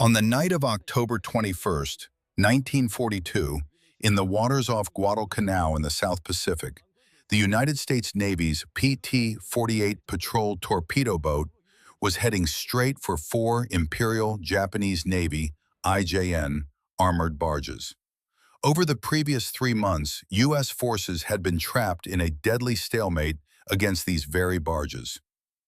On the night of October 21st, 1942, in the waters off Guadalcanal in the South Pacific, the United States Navy's PT-48 patrol torpedo boat was heading straight for four Imperial Japanese Navy IJN armored barges. Over the previous 3 months, U.S. forces had been trapped in a deadly stalemate against these very barges.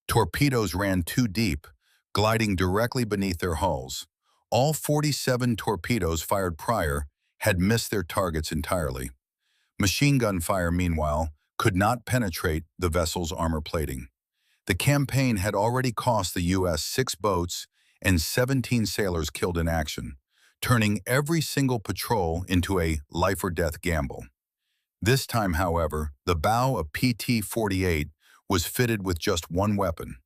Torpedoes ran too deep, gliding directly beneath their hulls. All 47 torpedoes fired prior had missed their targets entirely. Machine gun fire, meanwhile, could not penetrate the vessel's armor plating. The campaign had already cost the U.S. 6 boats and 17 sailors killed in action, turning every single patrol into a life-or-death gamble. This time, however, the bow of PT-48 was fitted with just one weapon,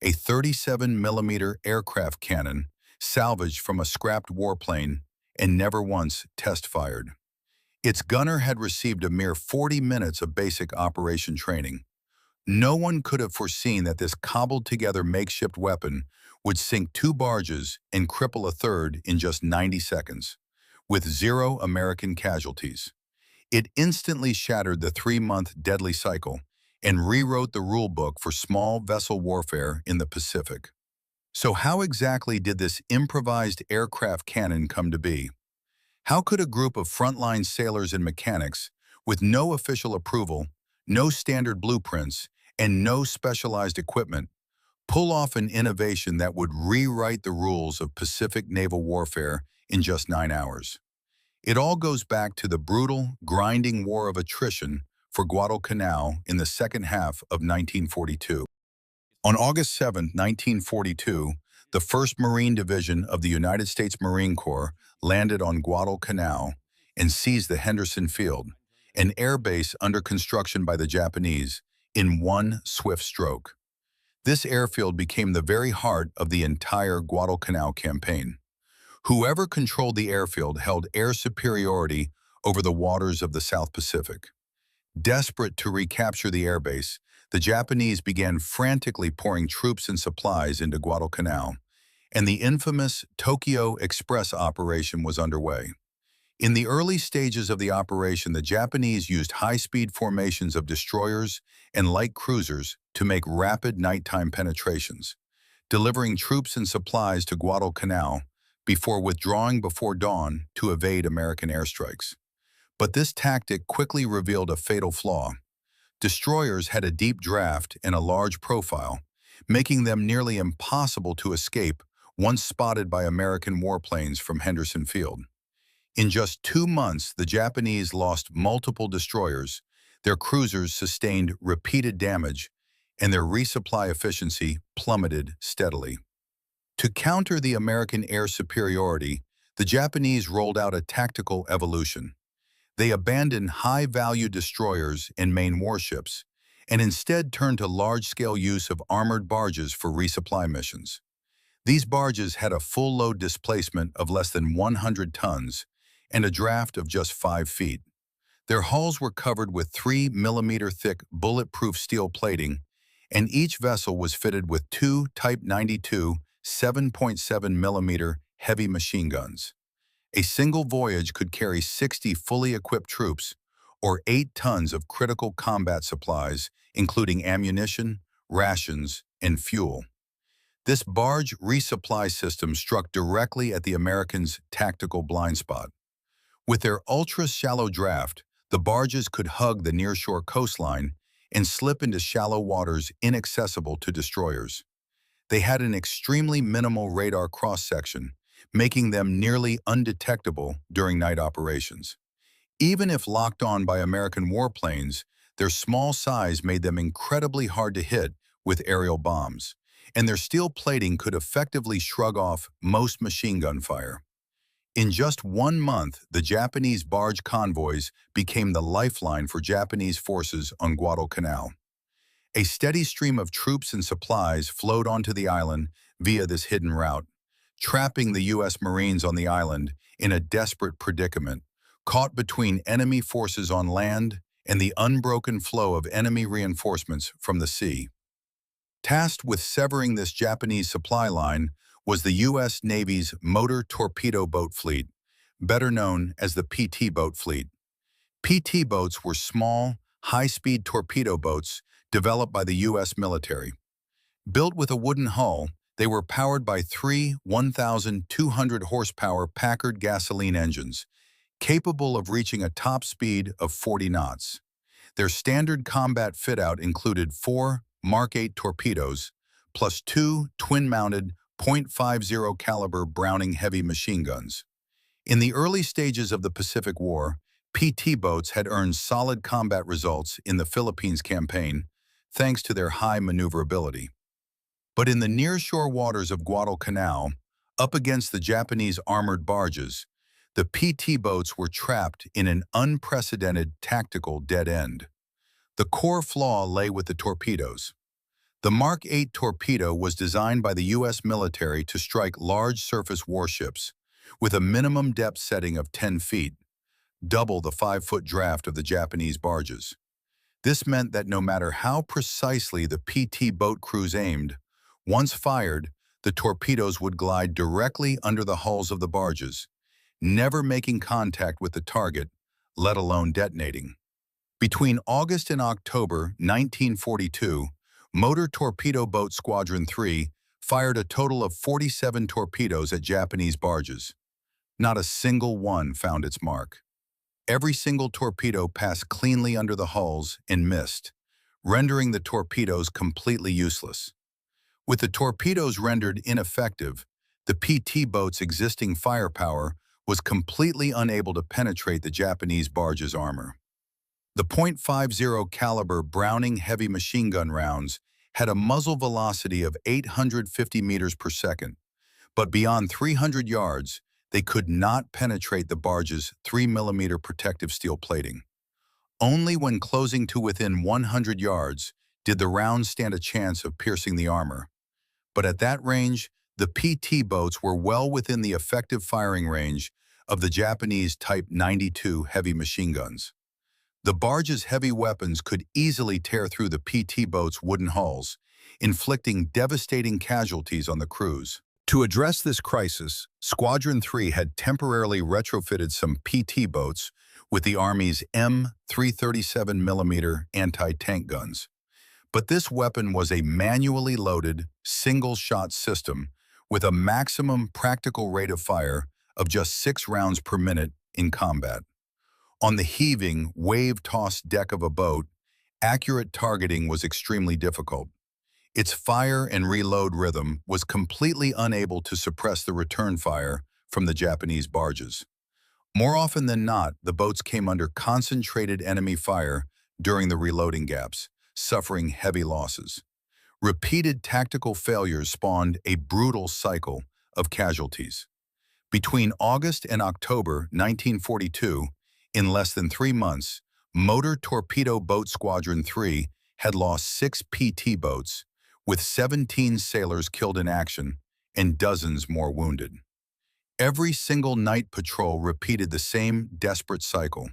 a 37mm aircraft cannon salvaged from a scrapped warplane and never once test-fired. Its gunner had received a mere 40 minutes of basic operation training. No one could have foreseen that this cobbled-together makeshift weapon would sink 2 barges and cripple a third in just 90 seconds, with 0 American casualties. It instantly shattered the 3-month deadly cycle and rewrote the rulebook for small vessel warfare in the Pacific. So how exactly did this improvised aircraft cannon come to be? How could a group of frontline sailors and mechanics, with no official approval, no standard blueprints, and no specialized equipment, pull off an innovation that would rewrite the rules of Pacific naval warfare in just 9 hours? It all goes back to the brutal, grinding war of attrition for Guadalcanal in the second half of 1942. On August 7, 1942, the 1st Marine Division of the United States Marine Corps landed on Guadalcanal and seized the Henderson Field, an air base under construction by the Japanese, in one swift stroke. This airfield became the very heart of the entire Guadalcanal campaign. Whoever controlled the airfield held air superiority over the waters of the South Pacific. Desperate to recapture the airbase, the Japanese began frantically pouring troops and supplies into Guadalcanal, and the infamous Tokyo Express operation was underway. In the early stages of the operation, the Japanese used high-speed formations of destroyers and light cruisers to make rapid nighttime penetrations, delivering troops and supplies to Guadalcanal before withdrawing before dawn to evade American airstrikes. But this tactic quickly revealed a fatal flaw. Destroyers had a deep draft and a large profile, making them nearly impossible to escape once spotted by American warplanes from Henderson Field. In just 2 months, the Japanese lost multiple destroyers, their cruisers sustained repeated damage, and their resupply efficiency plummeted steadily. To counter the American air superiority, the Japanese rolled out a tactical evolution. They abandoned high-value destroyers and main warships, and instead turned to large-scale use of armored barges for resupply missions. These barges had a full-load displacement of less than 100 tons and a draft of just 5 feet. Their hulls were covered with 3mm thick bulletproof steel plating, and each vessel was fitted with 2 Type 92 7.7mm heavy machine guns. A single voyage could carry 60 fully equipped troops, or 8 tons of critical combat supplies, including ammunition, rations, and fuel. This barge resupply system struck directly at the Americans' tactical blind spot. With their ultra-shallow draft, the barges could hug the nearshore coastline and slip into shallow waters inaccessible to destroyers. They had an extremely minimal radar cross-section, making them nearly undetectable during night operations. Even if locked on by American warplanes, their small size made them incredibly hard to hit with aerial bombs, and their steel plating could effectively shrug off most machine gun fire. In just 1 month, the Japanese barge convoys became the lifeline for Japanese forces on Guadalcanal. A steady stream of troops and supplies flowed onto the island via this hidden route, trapping the U.S. Marines on the island in a desperate predicament, caught between enemy forces on land and the unbroken flow of enemy reinforcements from the sea. Tasked with severing this Japanese supply line was the U.S. Navy's motor torpedo boat fleet, better known as the PT boat fleet. PT boats were small, high-speed torpedo boats developed by the U.S. military. Built with a wooden hull, they were powered by three 1,200 horsepower Packard gasoline engines, capable of reaching a top speed of 40 knots. Their standard combat fit-out included 4 Mark 8 torpedoes, plus 2 twin-mounted .50 caliber Browning heavy machine guns. In the early stages of the Pacific War, PT boats had earned solid combat results in the Philippines campaign, thanks to their high maneuverability. But in the nearshore waters of Guadalcanal, up against the Japanese armored barges, the PT boats were trapped in an unprecedented tactical dead end. The core flaw lay with the torpedoes. The Mark 8 torpedo was designed by the U.S. military to strike large surface warships, with a minimum depth setting of 10 feet, double the 5-foot draft of the Japanese barges. This meant that no matter how precisely the PT boat crews aimed, once fired, the torpedoes would glide directly under the hulls of the barges, never making contact with the target, let alone detonating. Between August and October 1942, Motor Torpedo Boat Squadron 3 fired a total of 47 torpedoes at Japanese barges. Not a single one found its mark. Every single torpedo passed cleanly under the hulls and missed, rendering the torpedoes completely useless. With the torpedoes rendered ineffective, the PT boat's existing firepower was completely unable to penetrate the Japanese barge's armor. The .50 caliber Browning heavy machine gun rounds had a muzzle velocity of 850 meters per second, but beyond 300 yards, they could not penetrate the barge's 3mm protective steel plating. Only when closing to within 100 yards did the rounds stand a chance of piercing the armor. But at that range, the PT boats were well within the effective firing range of the Japanese Type 92 heavy machine guns. The barge's heavy weapons could easily tear through the PT boats' wooden hulls, inflicting devastating casualties on the crews. To address this crisis, Squadron 3 had temporarily retrofitted some PT boats with the Army's M337mm anti-tank guns. But this weapon was a manually loaded, single-shot system with a maximum practical rate of fire of just 6 rounds per minute in combat. On the heaving, wave-tossed deck of a boat, accurate targeting was extremely difficult. Its fire and reload rhythm was completely unable to suppress the return fire from the Japanese barges. More often than not, the boats came under concentrated enemy fire during the reloading gaps, suffering heavy losses. Repeated tactical failures spawned a brutal cycle of casualties. Between August and October 1942, in less than 3 months, Motor Torpedo Boat Squadron 3 had lost 6 PT boats, with 17 sailors killed in action and dozens more wounded. Every single night patrol repeated the same desperate cycle.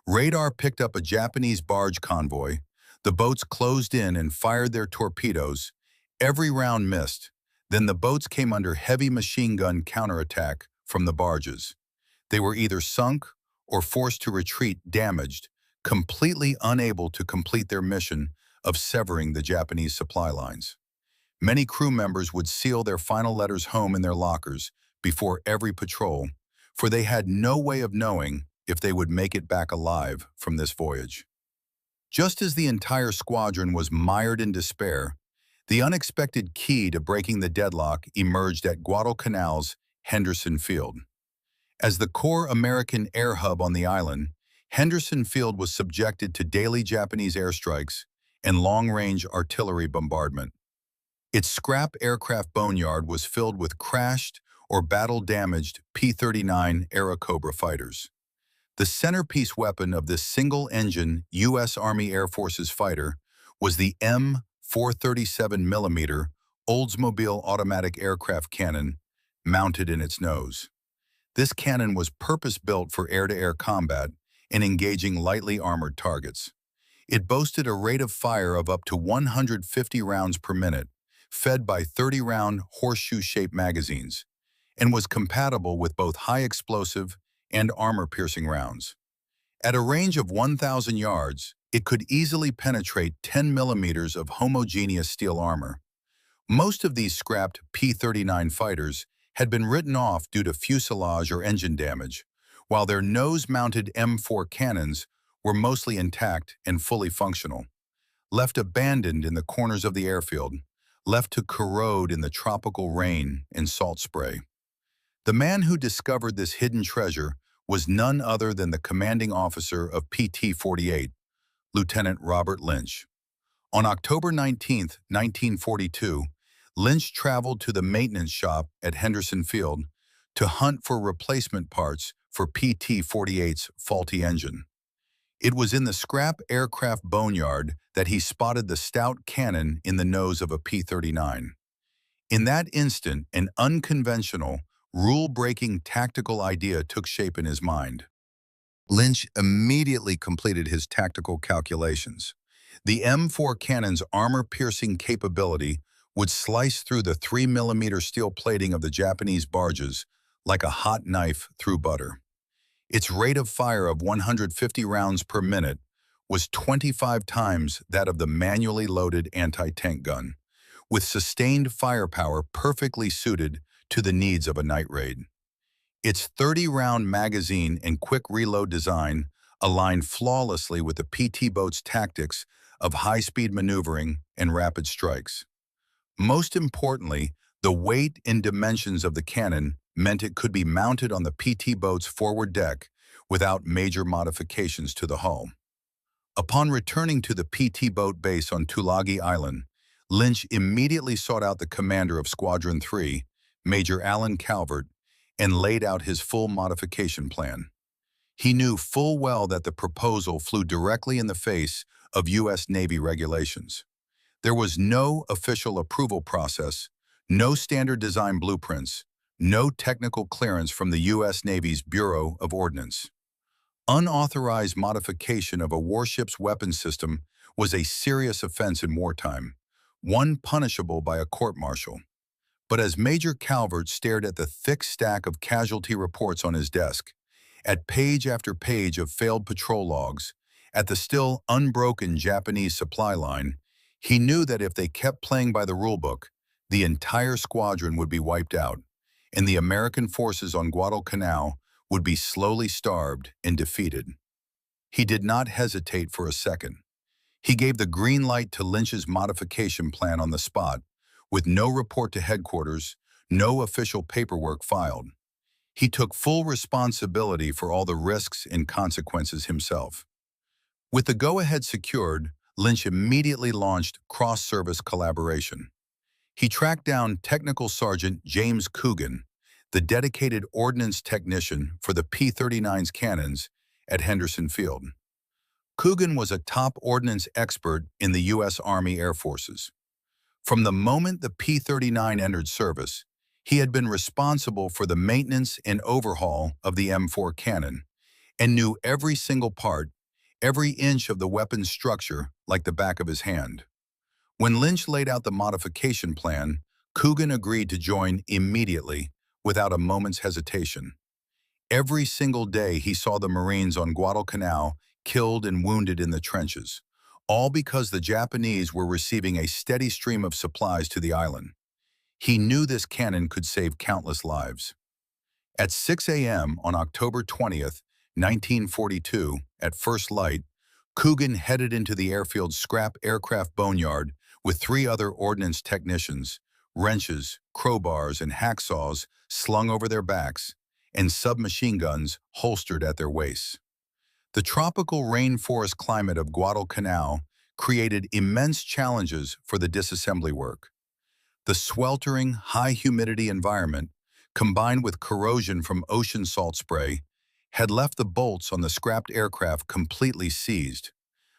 Radar picked up a Japanese barge convoy. The boats closed in and fired their torpedoes. Every round missed. Then the boats came under heavy machine gun counterattack from the barges. They were either sunk or forced to retreat damaged, completely unable to complete their mission of severing the Japanese supply lines. Many crew members would seal their final letters home in their lockers before every patrol, for they had no way of knowing if they would make it back alive from this voyage. Just as the entire squadron was mired in despair, the unexpected key to breaking the deadlock emerged at Guadalcanal's Henderson Field. As the core American air hub on the island, Henderson Field was subjected to daily Japanese airstrikes and long-range artillery bombardment. Its scrap aircraft boneyard was filled with crashed or battle-damaged P-39 Airacobra fighters. The centerpiece weapon of this single-engine U.S. Army Air Forces fighter was the M437mm Oldsmobile automatic aircraft cannon mounted in its nose. This cannon was purpose-built for air-to-air combat and engaging lightly armored targets. It boasted a rate of fire of up to 150 rounds per minute, fed by 30-round horseshoe-shaped magazines, and was compatible with both high-explosive and armor-piercing rounds. At a range of 1,000 yards, it could easily penetrate 10 millimeters of homogeneous steel armor. Most of these scrapped P-39 fighters had been written off due to fuselage or engine damage, while their nose-mounted M4 cannons were mostly intact and fully functional, left abandoned in the corners of the airfield, left to corrode in the tropical rain and salt spray. The man who discovered this hidden treasure was none other than the commanding officer of PT-48, Lieutenant Robert Lynch. On October 19, 1942, Lynch traveled to the maintenance shop at Henderson Field to hunt for replacement parts for PT-48's faulty engine. It was in the scrap aircraft boneyard that he spotted the stout cannon in the nose of a P-39. In that instant, an unconventional, rule-breaking tactical idea took shape in his mind. Lynch immediately completed his tactical calculations. The M4 cannon's armor-piercing capability would slice through the 3mm steel plating of the Japanese barges like a hot knife through butter. Its rate of fire of 150 rounds per minute was 25 times that of the manually loaded anti-tank gun, with sustained firepower perfectly suited to the needs of a night raid. Its 30-round magazine and quick reload design aligned flawlessly with the PT boat's tactics of high-speed maneuvering and rapid strikes. Most importantly, the weight and dimensions of the cannon meant it could be mounted on the PT boat's forward deck without major modifications to the hull. Upon returning to the PT boat base on Tulagi Island, Lynch immediately sought out the commander of Squadron 3, Major Alan Calvert, and laid out his full modification plan. He knew full well that the proposal flew directly in the face of U.S. Navy regulations. There was no official approval process, no standard design blueprints, no technical clearance from the U.S. Navy's Bureau of Ordnance. Unauthorized modification of a warship's weapons system was a serious offense in wartime, one punishable by a court-martial. But as Major Calvert stared at the thick stack of casualty reports on his desk, at page after page of failed patrol logs, at the still unbroken Japanese supply line, he knew that if they kept playing by the rulebook, the entire squadron would be wiped out, and the American forces on Guadalcanal would be slowly starved and defeated. He did not hesitate for a second. He gave the green light to Lynch's modification plan on the spot, with no report to headquarters, no official paperwork filed. He took full responsibility for all the risks and consequences himself. With the go-ahead secured, Lynch immediately launched cross-service collaboration. He tracked down Technical Sergeant James Coogan, the dedicated ordnance technician for the P-39's cannons at Henderson Field. Coogan was a top ordnance expert in the U.S. Army Air Forces. From the moment the P-39 entered service, he had been responsible for the maintenance and overhaul of the M4 cannon and knew every single part, every inch of the weapon's structure like the back of his hand. When Lynch laid out the modification plan, Coogan agreed to join immediately, without a moment's hesitation. Every single day he saw the Marines on Guadalcanal killed and wounded in the trenches, all because the Japanese were receiving a steady stream of supplies to the island. He knew this cannon could save countless lives. At 6 a.m. on October 20th, 1942, at first light, Coogan headed into the airfield's scrap aircraft boneyard with 3 other ordnance technicians, wrenches, crowbars, and hacksaws slung over their backs, and submachine guns holstered at their waists. The tropical rainforest climate of Guadalcanal created immense challenges for the disassembly work. The sweltering, high-humidity environment, combined with corrosion from ocean salt spray, had left the bolts on the scrapped aircraft completely seized.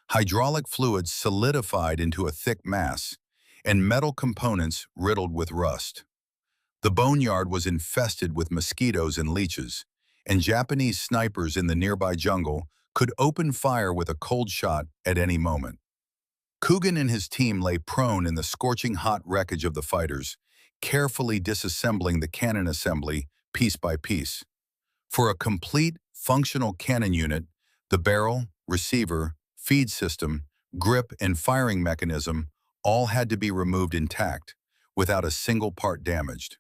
Hydraulic fluid solidified into a thick mass, and metal components riddled with rust. The boneyard was infested with mosquitoes and leeches, and Japanese snipers in the nearby jungle could open fire with a cold shot at any moment. Coogan and his team lay prone in the scorching hot wreckage of the fighters, carefully disassembling the cannon assembly piece by piece. For a complete, functional cannon unit, the barrel, receiver, feed system, grip, and firing mechanism all had to be removed intact, without a single part damaged.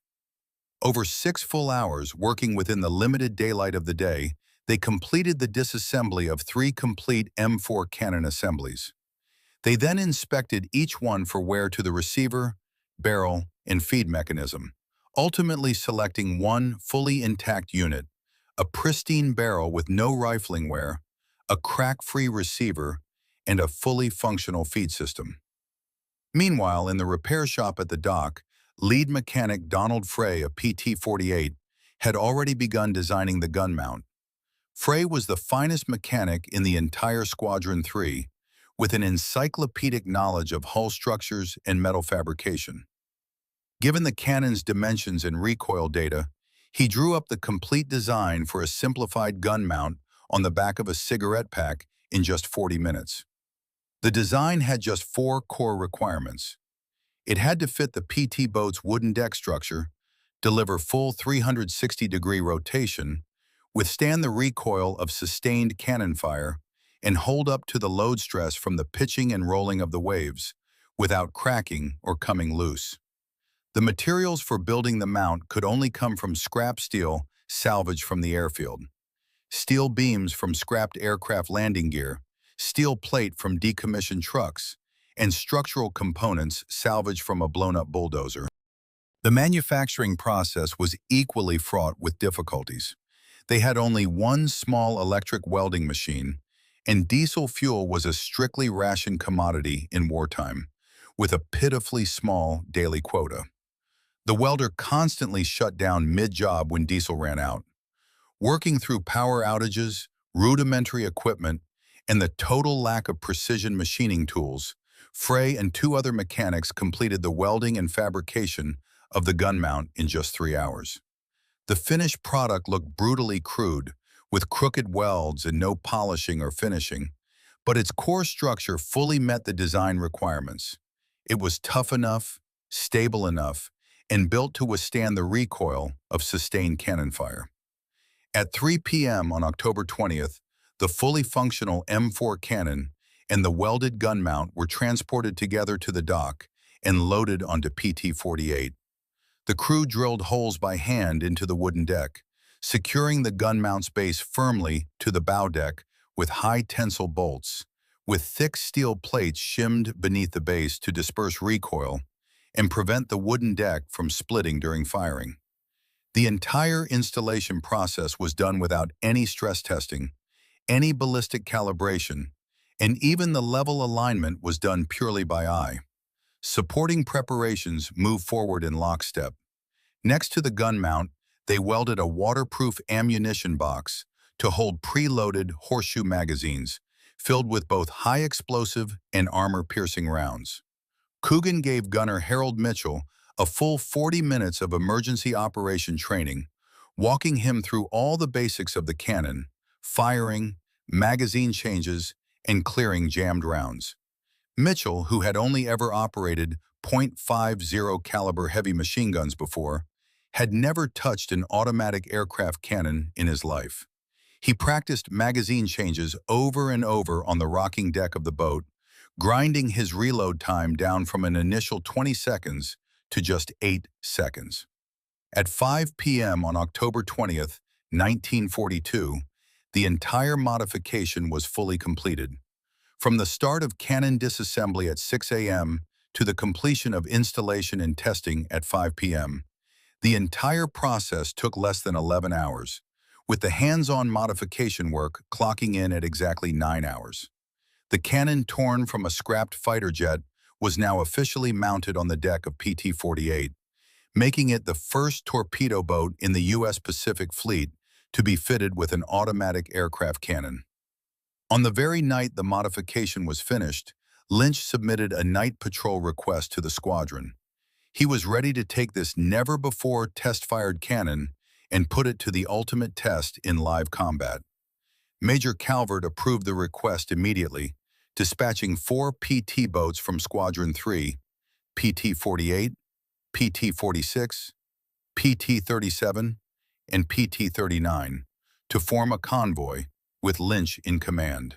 Over 6 full hours working within the limited daylight of the day, they completed the disassembly of 3 complete M4 cannon assemblies. They then inspected each one for wear to the receiver, barrel, and feed mechanism, ultimately selecting one fully intact unit, a pristine barrel with no rifling wear, a crack-free receiver, and a fully functional feed system. Meanwhile, in the repair shop at the dock, lead mechanic Donald Frey of PT-48 had already begun designing the gun mount. Frey was the finest mechanic in the entire Squadron 3, with an encyclopedic knowledge of hull structures and metal fabrication. Given the cannon's dimensions and recoil data, he drew up the complete design for a simplified gun mount on the back of a cigarette pack in just 40 minutes. The design had just 4 core requirements. It had to fit the PT boat's wooden deck structure, deliver full 360-degree rotation, withstand the recoil of sustained cannon fire, and hold up to the load stress from the pitching and rolling of the waves, without cracking or coming loose. The materials for building the mount could only come from scrap steel salvaged from the airfield, steel beams from scrapped aircraft landing gear, steel plate from decommissioned trucks, and structural components salvaged from a blown-up bulldozer. The manufacturing process was equally fraught with difficulties. They had only one small electric welding machine, and diesel fuel was a strictly rationed commodity in wartime, with a pitifully small daily quota. The welder constantly shut down mid-job when diesel ran out. Working through power outages, rudimentary equipment, and the total lack of precision machining tools, Frey and 2 other mechanics completed the welding and fabrication of the gun mount in just 3 hours. The finished product looked brutally crude, with crooked welds and no polishing or finishing, but its core structure fully met the design requirements. It was tough enough, stable enough, and built to withstand the recoil of sustained cannon fire. At 3 p.m. on October 20th, the fully functional M4 cannon and the welded gun mount were transported together to the dock and loaded onto PT-48. The crew drilled holes by hand into the wooden deck, securing the gun mount's base firmly to the bow deck with high tensile bolts, with thick steel plates shimmed beneath the base to disperse recoil and prevent the wooden deck from splitting during firing. The entire installation process was done without any stress testing, any ballistic calibration, and even the level alignment was done purely by eye. Supporting preparations moved forward in lockstep. Next to the gun mount, they welded a waterproof ammunition box to hold preloaded horseshoe magazines, filled with both high-explosive and armor-piercing rounds. Coogan gave gunner Harold Mitchell a full 40 minutes of emergency operation training, walking him through all the basics of the cannon, firing, magazine changes, and clearing jammed rounds. Mitchell, who had only ever operated .50 caliber heavy machine guns before, had never touched an automatic aircraft cannon in his life. He practiced magazine changes over and over on the rocking deck of the boat, grinding his reload time down from an initial 20 seconds to just 8 seconds. At 5 p.m. on October 20th, 1942, the entire modification was fully completed. From the start of cannon disassembly at 6 a.m. to the completion of installation and testing at 5 p.m., the entire process took less than 11 hours, with the hands-on modification work clocking in at exactly 9 hours. The cannon torn from a scrapped fighter jet was now officially mounted on the deck of PT-48, making it the first torpedo boat in the U.S. Pacific Fleet to be fitted with an automatic aircraft cannon. On the very night the modification was finished, Lynch submitted a night patrol request to the squadron. He was ready to take this never-before test-fired cannon and put it to the ultimate test in live combat. Major Calvert approved the request immediately, dispatching 4 PT boats from Squadron 3, PT-48, PT-46, PT-37, and PT-39, to form a convoy, with Lynch in command.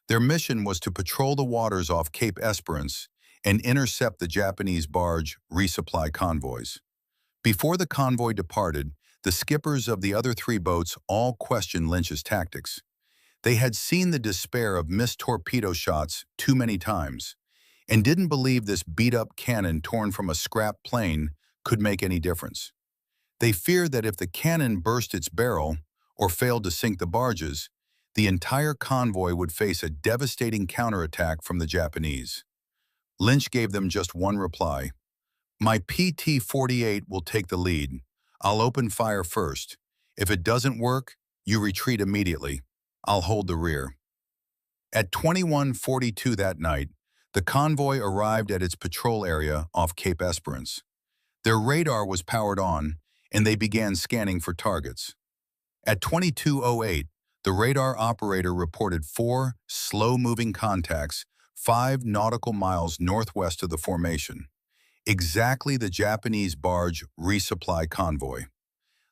Their mission was to patrol the waters off Cape Esperance and intercept the Japanese barge resupply convoys. Before the convoy departed, the skippers of the other 3 boats all questioned Lynch's tactics. They had seen the despair of missed torpedo shots too many times, and didn't believe this beat-up cannon torn from a scrap plane could make any difference. They feared that if the cannon burst its barrel or failed to sink the barges, the entire convoy would face a devastating counterattack from the Japanese. Lynch gave them just one reply: "My PT-48 will take the lead. I'll open fire first. If it doesn't work, you retreat immediately. I'll hold the rear." At 21:42 that night, the convoy arrived at its patrol area off Cape Esperance. Their radar was powered on, and they began scanning for targets. At 22:08, the radar operator reported 4 slow-moving contacts 5 nautical miles northwest of the formation, exactly the Japanese barge resupply convoy.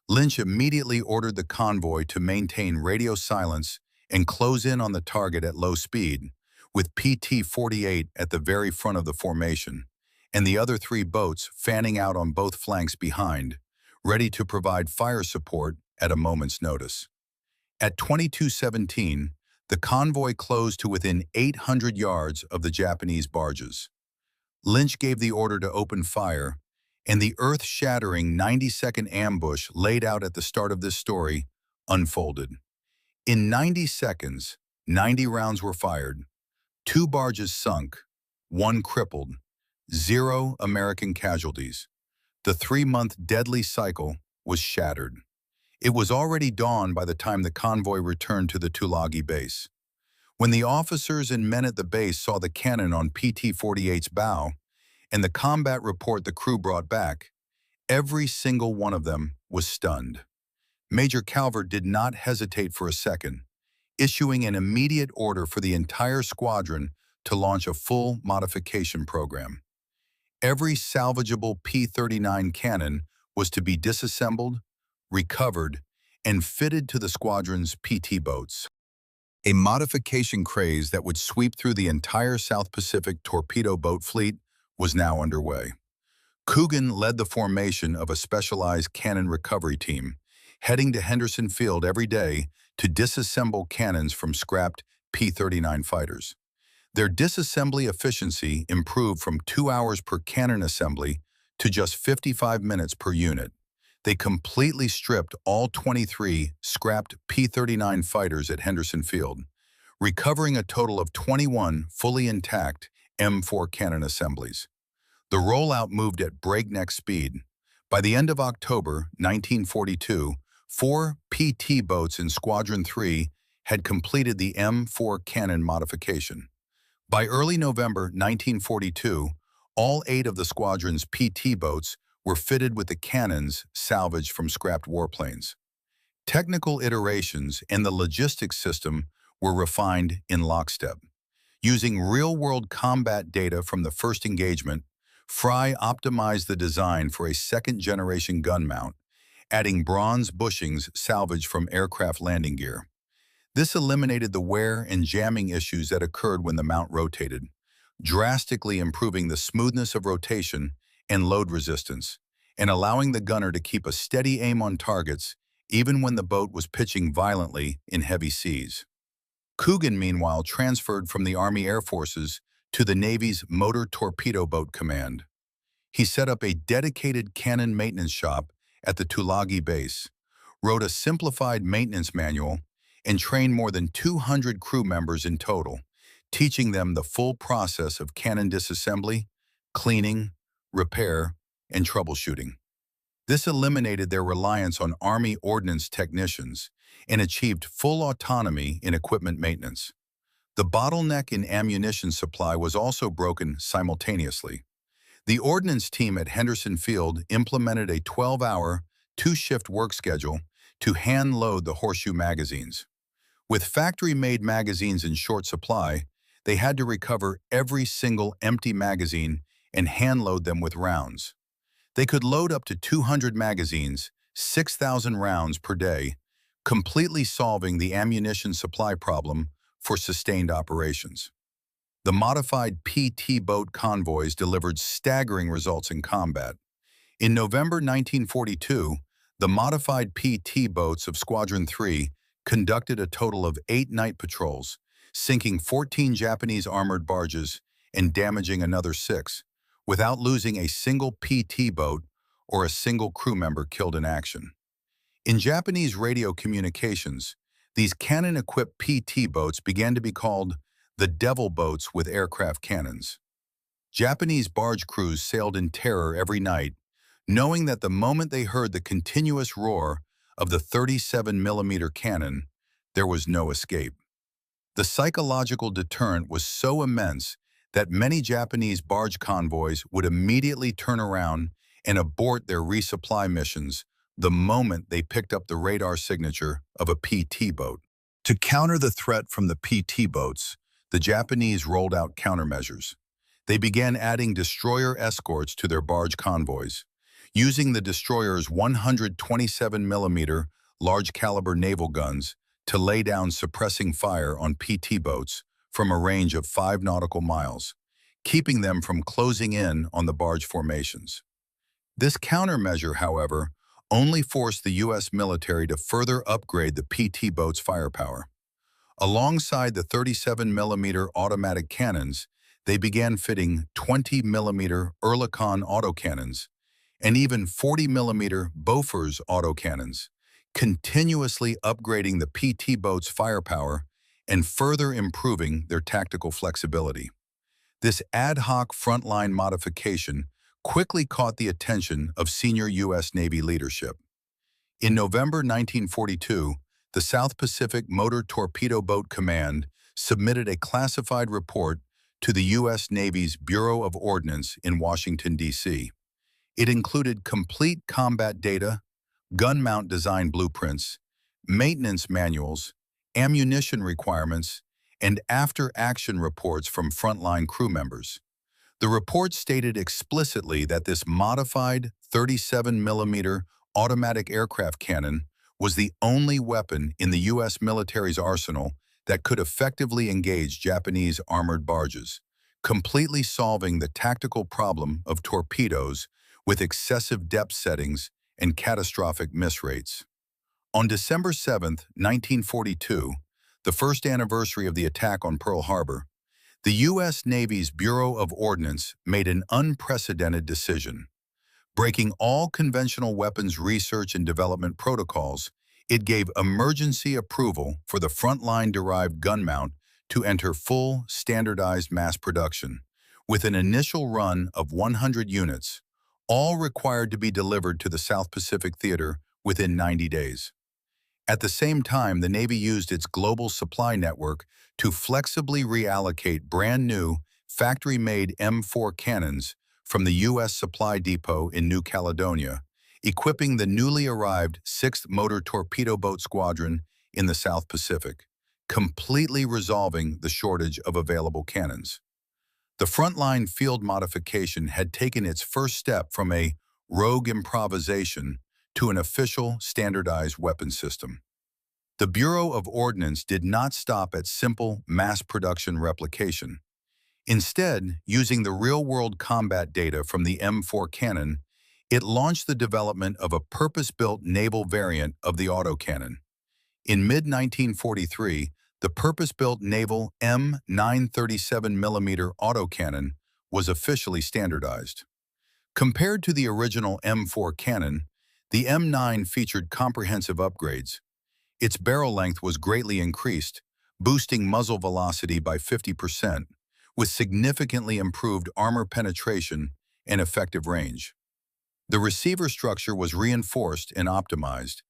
Lynch immediately ordered the convoy to maintain radio silence and close in on the target at low speed, with PT-48 at the very front of the formation, and the other 3 boats fanning out on both flanks behind, ready to provide fire support at a moment's notice. At 22:17, the convoy closed to within 800 yards of the Japanese barges. Lynch gave the order to open fire, and the earth-shattering 90-second ambush laid out at the start of this story unfolded. In 90 seconds, 90 rounds were fired, 2 barges sunk, 1 crippled, 0 American casualties. The 3-month deadly cycle was shattered. It was already dawn by the time the convoy returned to the Tulagi base. When the officers and men at the base saw the cannon on PT-48's bow and the combat report the crew brought back, every single one of them was stunned. Major Calvert did not hesitate for a second, issuing an immediate order for the entire squadron to launch a full modification program. Every salvageable P-39 cannon was to be disassembled, recovered, and fitted to the squadron's PT boats. A modification craze that would sweep through the entire South Pacific torpedo boat fleet was now underway. Coogan led the formation of a specialized cannon recovery team, heading to Henderson Field every day to disassemble cannons from scrapped P-39 fighters. Their disassembly efficiency improved from 2 hours per cannon assembly to just 55 minutes per unit. They completely stripped all 23 scrapped P-39 fighters at Henderson Field, recovering a total of 21 fully intact M4 cannon assemblies. The rollout moved at breakneck speed. By the end of October 1942, 4 PT boats in Squadron 3 had completed the M4 cannon modification. By early November 1942, all 8 of the squadron's PT boats were fitted with the cannons salvaged from scrapped warplanes. Technical iterations and the logistics system were refined in lockstep. Using real-world combat data from the first engagement, Fry optimized the design for a second-generation gun mount, adding bronze bushings salvaged from aircraft landing gear. This eliminated the wear and jamming issues that occurred when the mount rotated, drastically improving the smoothness of rotation and load resistance, and allowing the gunner to keep a steady aim on targets even when the boat was pitching violently in heavy seas. Coogan, meanwhile, transferred from the Army Air Forces to the Navy's Motor Torpedo Boat Command. He set up a dedicated cannon maintenance shop at the Tulagi base, wrote a simplified maintenance manual, and trained more than 200 crew members in total, teaching them the full process of cannon disassembly, cleaning, repair, and troubleshooting. This eliminated their reliance on Army Ordnance technicians and achieved full autonomy in equipment maintenance. The bottleneck in ammunition supply was also broken simultaneously. The Ordnance team at Henderson Field implemented a 12-hour, 2-shift work schedule to hand-load the horseshoe magazines. With factory-made magazines in short supply, they had to recover every single empty magazine and hand-load them with rounds. They could load up to 200 magazines, 6,000 rounds per day, completely solving the ammunition supply problem for sustained operations. The modified PT boat convoys delivered staggering results in combat. In November 1942, the modified PT boats of Squadron 3 conducted a total of 8 night patrols, sinking 14 Japanese armored barges and damaging another 6, without losing a single PT boat or a single crew member killed in action. In Japanese radio communications, these cannon-equipped PT boats began to be called the Devil boats with aircraft cannons. Japanese barge crews sailed in terror every night, knowing that the moment they heard the continuous roar of the 37mm cannon, there was no escape. The psychological deterrent was so immense that many Japanese barge convoys would immediately turn around and abort their resupply missions the moment they picked up the radar signature of a PT boat. To counter the threat from the PT boats, the Japanese rolled out countermeasures. They began adding destroyer escorts to their barge convoys, using the destroyer's 127mm large-caliber naval guns to lay down suppressing fire on PT boats from a range of 5 nautical miles, keeping them from closing in on the barge formations. This countermeasure, however, only forced the U.S. military to further upgrade the PT boat's firepower. Alongside the 37mm automatic cannons, they began fitting 20mm Oerlikon autocannons and even 40mm Bofors autocannons, continuously upgrading the PT boat's firepower and further improving their tactical flexibility. This ad hoc frontline modification quickly caught the attention of senior U.S. Navy leadership. In November 1942, the South Pacific Motor Torpedo Boat Command submitted a classified report to the U.S. Navy's Bureau of Ordnance in Washington, D.C. It included complete combat data, gun mount design blueprints, maintenance manuals, ammunition requirements, and after-action reports from frontline crew members. The report stated explicitly that this modified 37mm automatic aircraft cannon was the only weapon in the U.S. military's arsenal that could effectively engage Japanese armored barges, completely solving the tactical problem of torpedoes with excessive depth settings and catastrophic miss rates. On December 7, 1942, the first anniversary of the attack on Pearl Harbor, the U.S. Navy's Bureau of Ordnance made an unprecedented decision. Breaking all conventional weapons research and development protocols, it gave emergency approval for the frontline-derived gun mount to enter full, standardized mass production, with an initial run of 100 units, all required to be delivered to the South Pacific Theater within 90 days. At the same time, the Navy used its global supply network to flexibly reallocate brand-new, factory-made M4 cannons from the U.S. Supply Depot in New Caledonia, equipping the newly arrived 6th Motor Torpedo Boat Squadron in the South Pacific, completely resolving the shortage of available cannons. The frontline field modification had taken its first step from a rogue improvisation to an official, standardized weapon system. The Bureau of Ordnance did not stop at simple mass production replication. Instead, using the real-world combat data from the M4 cannon, it launched the development of a purpose-built naval variant of the autocannon. In mid-1943, the purpose-built naval M937mm autocannon was officially standardized. Compared to the original M4 cannon, the M9 featured comprehensive upgrades. Its barrel length was greatly increased, boosting muzzle velocity by 50%, with significantly improved armor penetration and effective range. The receiver structure was reinforced and optimized,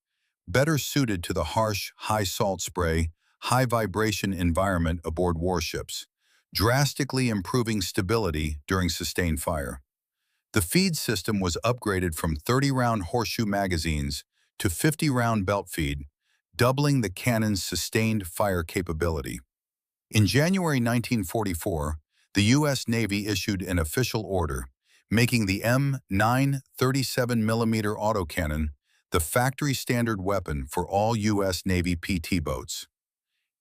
better suited to the harsh, high-salt spray, high-vibration environment aboard warships, drastically improving stability during sustained fire. The feed system was upgraded from 30-round horseshoe magazines to 50-round belt feed, doubling the cannon's sustained fire capability. In January 1944, the U.S. Navy issued an official order, making the M9 37mm autocannon the factory standard weapon for all U.S. Navy PT boats.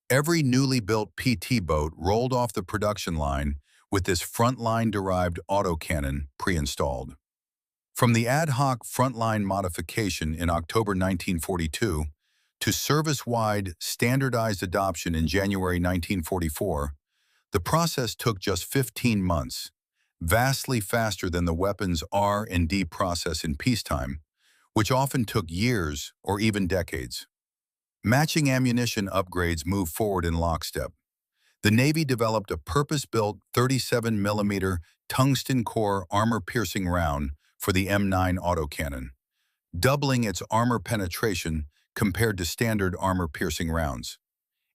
Every newly built PT boat rolled off the production line with this frontline-derived autocannon pre-installed. From the ad hoc frontline modification in October 1942 to service-wide standardized adoption in January 1944, the process took just 15 months, vastly faster than the weapon's R&D process in peacetime, which often took years or even decades. Matching ammunition upgrades moved forward in lockstep. The Navy developed a purpose-built 37mm tungsten core armor-piercing round for the M9 autocannon, doubling its armor penetration compared to standard armor-piercing rounds.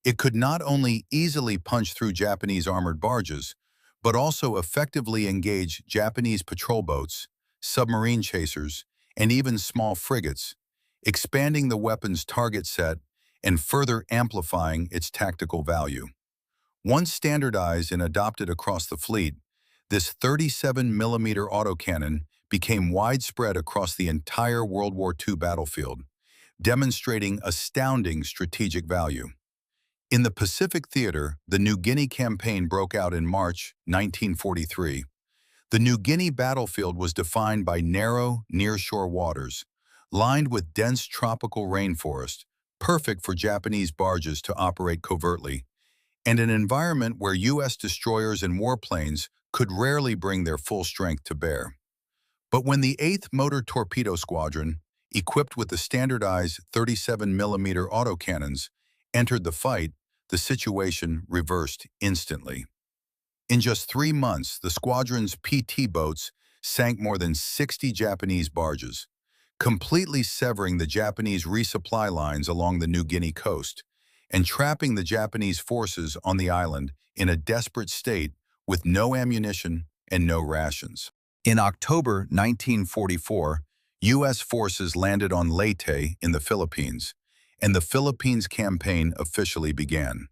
It could not only easily punch through Japanese armored barges, but also effectively engage Japanese patrol boats, submarine chasers, and even small frigates, expanding the weapon's target set and further amplifying its tactical value. Once standardized and adopted across the fleet, this 37mm autocannon became widespread across the entire World War II battlefield, demonstrating astounding strategic value. In the Pacific Theater, the New Guinea campaign broke out in March 1943. The New Guinea battlefield was defined by narrow, nearshore waters, lined with dense tropical rainforest, perfect for Japanese barges to operate covertly, and an environment where U.S. destroyers and warplanes could rarely bring their full strength to bear. But when the 8th Motor Torpedo Squadron, equipped with the standardized 37mm autocannons, entered the fight, the situation reversed instantly. In just 3 months, the squadron's PT boats sank more than 60 Japanese barges, completely severing the Japanese resupply lines along the New Guinea coast and trapping the Japanese forces on the island in a desperate state with no ammunition and no rations. In October 1944, U.S. forces landed on Leyte in the Philippines, and the Philippines campaign officially began.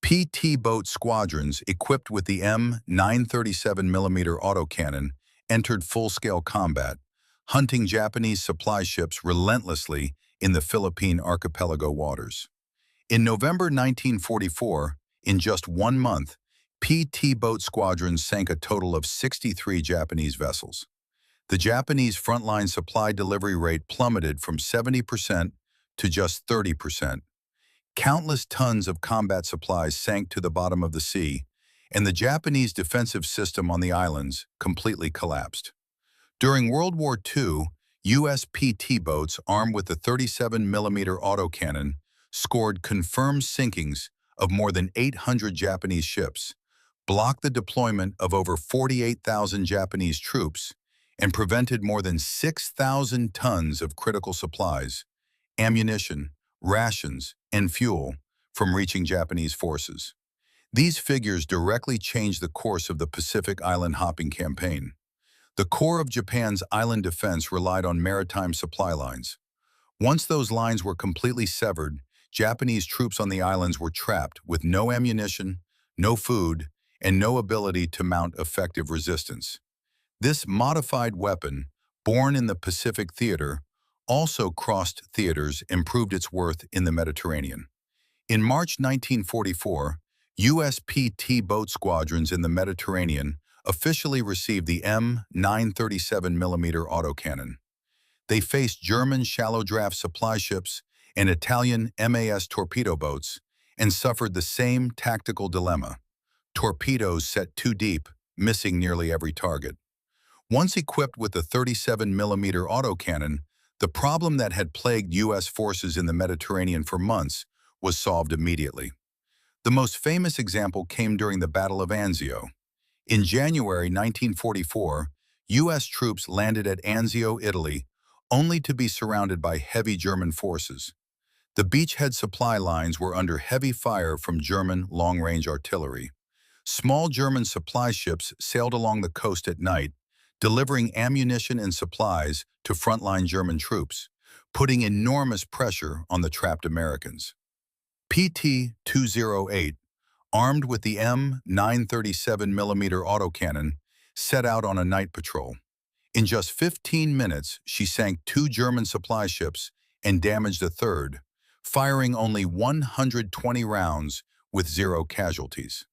PT boat squadrons equipped with the M937mm autocannon entered full-scale combat, hunting Japanese supply ships relentlessly in the Philippine archipelago waters. In November 1944, in just 1 month, PT boat squadrons sank a total of 63 Japanese vessels. The Japanese frontline supply delivery rate plummeted from 70% to just 30%. Countless tons of combat supplies sank to the bottom of the sea, and the Japanese defensive system on the islands completely collapsed. During World War II, U.S. PT boats armed with the 37mm autocannon scored confirmed sinkings of more than 800 Japanese ships, blocked the deployment of over 48,000 Japanese troops, and prevented more than 6,000 tons of critical supplies, ammunition, rations, and fuel from reaching Japanese forces. These figures directly changed the course of the Pacific Island hopping campaign. The core of Japan's island defense relied on maritime supply lines. Once those lines were completely severed, Japanese troops on the islands were trapped with no ammunition, no food, and no ability to mount effective resistance. This modified weapon, born in the Pacific Theater, also crossed theaters and proved its worth in the Mediterranean. In March 1944, U.S. PT boat squadrons in the Mediterranean officially received the M937mm autocannon. They faced German shallow-draft supply ships and Italian MAS torpedo boats and suffered the same tactical dilemma: torpedoes set too deep, missing nearly every target. Once equipped with the 37mm autocannon, the problem that had plagued U.S. forces in the Mediterranean for months was solved immediately. The most famous example came during the Battle of Anzio. In January 1944, U.S. troops landed at Anzio, Italy, only to be surrounded by heavy German forces. The beachhead supply lines were under heavy fire from German long-range artillery. Small German supply ships sailed along the coast at night, delivering ammunition and supplies to frontline German troops, putting enormous pressure on the trapped Americans. PT-208, armed with the M937mm autocannon, set out on a night patrol. In just 15 minutes, she sank two German supply ships and damaged a third, firing only 120 rounds with zero casualties.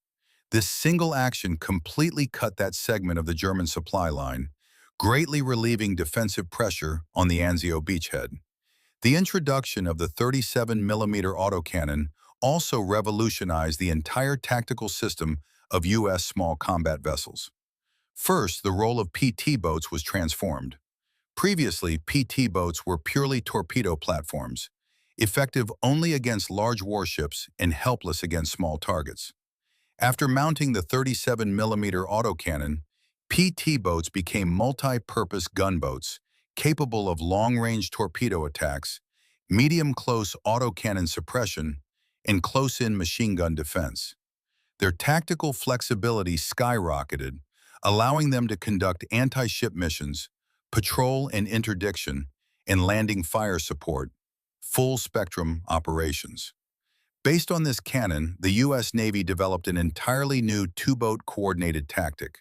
This single action completely cut that segment of the German supply line, greatly relieving defensive pressure on the Anzio beachhead. The introduction of the 37mm autocannon also revolutionized the entire tactical system of U.S. small combat vessels. First, the role of PT boats was transformed. Previously, PT boats were purely torpedo platforms, effective only against large warships and helpless against small targets. After mounting the 37mm autocannon, PT boats became multi-purpose gunboats capable of long-range torpedo attacks, medium-close autocannon suppression, and close-in machine gun defense. Their tactical flexibility skyrocketed, allowing them to conduct anti-ship missions, patrol and interdiction, and landing fire support, full-spectrum operations. Based on this cannon, the U.S. Navy developed an entirely new two-boat coordinated tactic.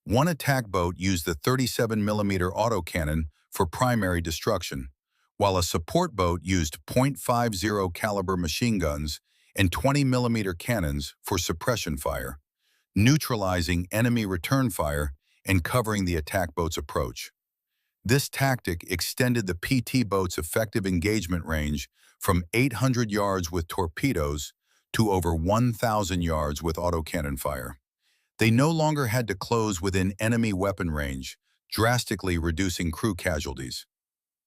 One attack boat used the 37mm autocannon for primary destruction, while a support boat used .50 caliber machine guns and 20mm cannons for suppression fire, neutralizing enemy return fire and covering the attack boat's approach. This tactic extended the PT boat's effective engagement range from 800 yards with torpedoes to over 1,000 yards with autocannon fire. They no longer had to close within enemy weapon range, drastically reducing crew casualties.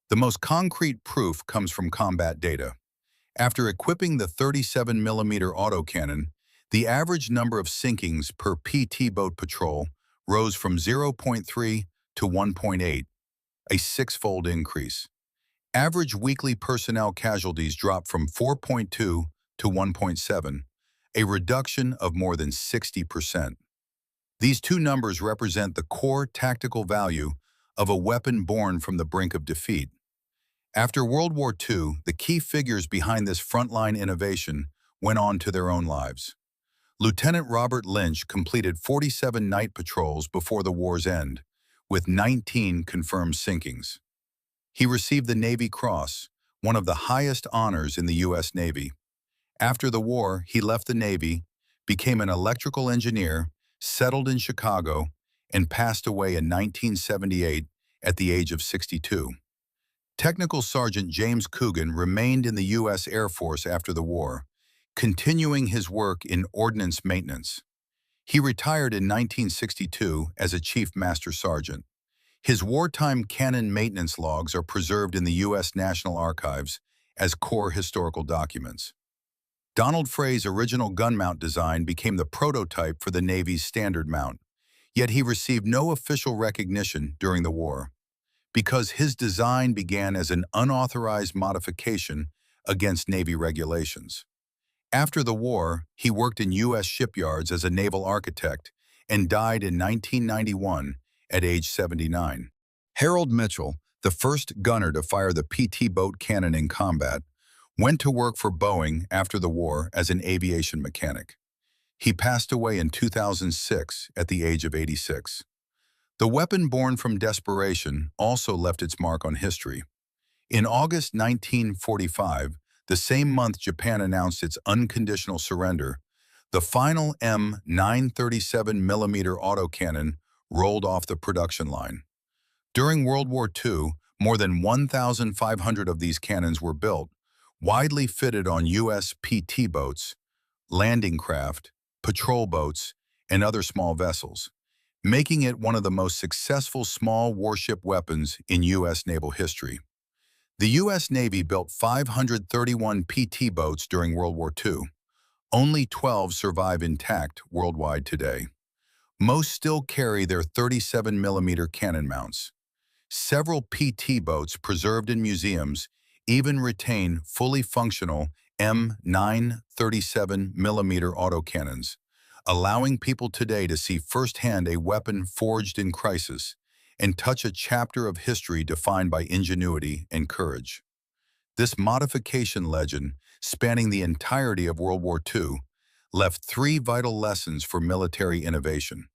The most concrete proof comes from combat data. After equipping the 37mm autocannon, the average number of sinkings per PT boat patrol rose from 0.3 to 1.8, a six-fold increase. Average weekly personnel casualties dropped from 4.2 to 1.7, a reduction of more than 60%. These two numbers represent the core tactical value of a weapon born from the brink of defeat. After World War II, the key figures behind this frontline innovation went on to their own lives. Lieutenant Robert Lynch completed 47 night patrols before the war's end, with 19 confirmed sinkings. He received the Navy Cross, one of the highest honors in the U.S. Navy. After the war, he left the Navy, became an electrical engineer, settled in Chicago, and passed away in 1978 at the age of 62. Technical Sergeant James Coogan remained in the U.S. Air Force after the war, continuing his work in ordnance maintenance. He retired in 1962 as a Chief Master Sergeant. His wartime cannon maintenance logs are preserved in the U.S. National Archives as core historical documents. Donald Frey's original gun mount design became the prototype for the Navy's standard mount, yet he received no official recognition during the war, because his design began as an unauthorized modification against Navy regulations. After the war, he worked in U.S. shipyards as a naval architect and died in 1991 at age 79. Harold Mitchell, the first gunner to fire the PT boat cannon in combat, went to work for Boeing after the war as an aviation mechanic. He passed away in 2006 at the age of 86. The weapon born from desperation also left its mark on history. In August 1945, the same month Japan announced its unconditional surrender, the final M937mm autocannon rolled off the production line. During World War II, more than 1,500 of these cannons were built, widely fitted on U.S. PT boats, landing craft, patrol boats, and other small vessels, making it one of the most successful small warship weapons in U.S. naval history. The U.S. Navy built 531 PT boats during World War II. Only 12 survive intact worldwide today. Most still carry their 37mm cannon mounts. Several PT boats preserved in museums even retain fully functional M937mm autocannons, allowing people today to see firsthand a weapon forged in crisis and touch a chapter of history defined by ingenuity and courage. This modification legend, spanning the entirety of World War II, left three vital lessons for military innovation.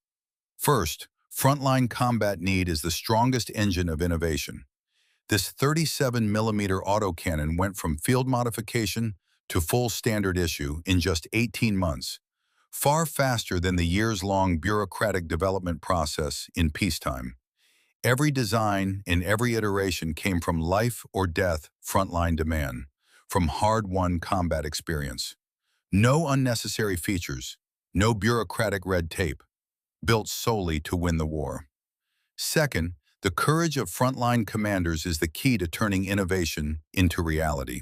First, frontline combat need is the strongest engine of innovation. This 37mm autocannon went from field modification to full standard issue in just 18 months, far faster than the years-long bureaucratic development process in peacetime. Every design and every iteration came from life or death frontline demand, from hard-won combat experience. No unnecessary features, no bureaucratic red tape, built solely to win the war. Second, the courage of frontline commanders is the key to turning innovation into reality.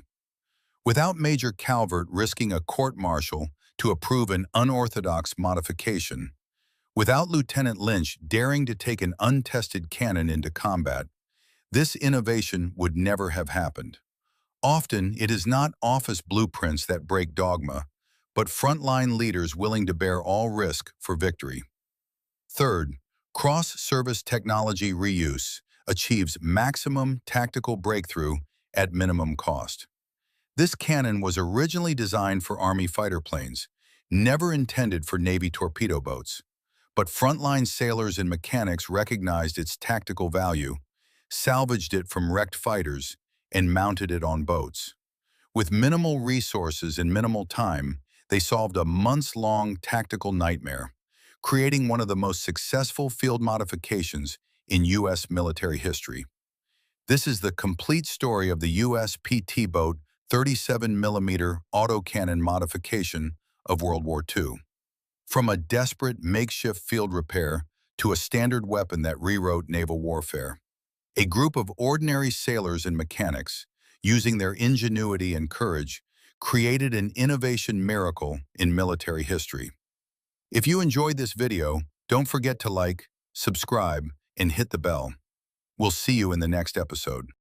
Without Major Calvert risking a court-martial to approve an unorthodox modification, without Lieutenant Lynch daring to take an untested cannon into combat, this innovation would never have happened. Often, it is not office blueprints that break dogma, but frontline leaders willing to bear all risk for victory. Third, cross-service technology reuse achieves maximum tactical breakthrough at minimum cost. This cannon was originally designed for Army fighter planes, never intended for Navy torpedo boats. But frontline sailors and mechanics recognized its tactical value, salvaged it from wrecked fighters, and mounted it on boats. With minimal resources and minimal time, they solved a months-long tactical nightmare, creating one of the most successful field modifications in U.S. military history. This is the complete story of the U.S. PT boat 37mm autocannon modification of World War II. From a desperate makeshift field repair to a standard weapon that rewrote naval warfare. A group of ordinary sailors and mechanics, using their ingenuity and courage, created an innovation miracle in military history. If you enjoyed this video, don't forget to like, subscribe, and hit the bell. We'll see you in the next episode.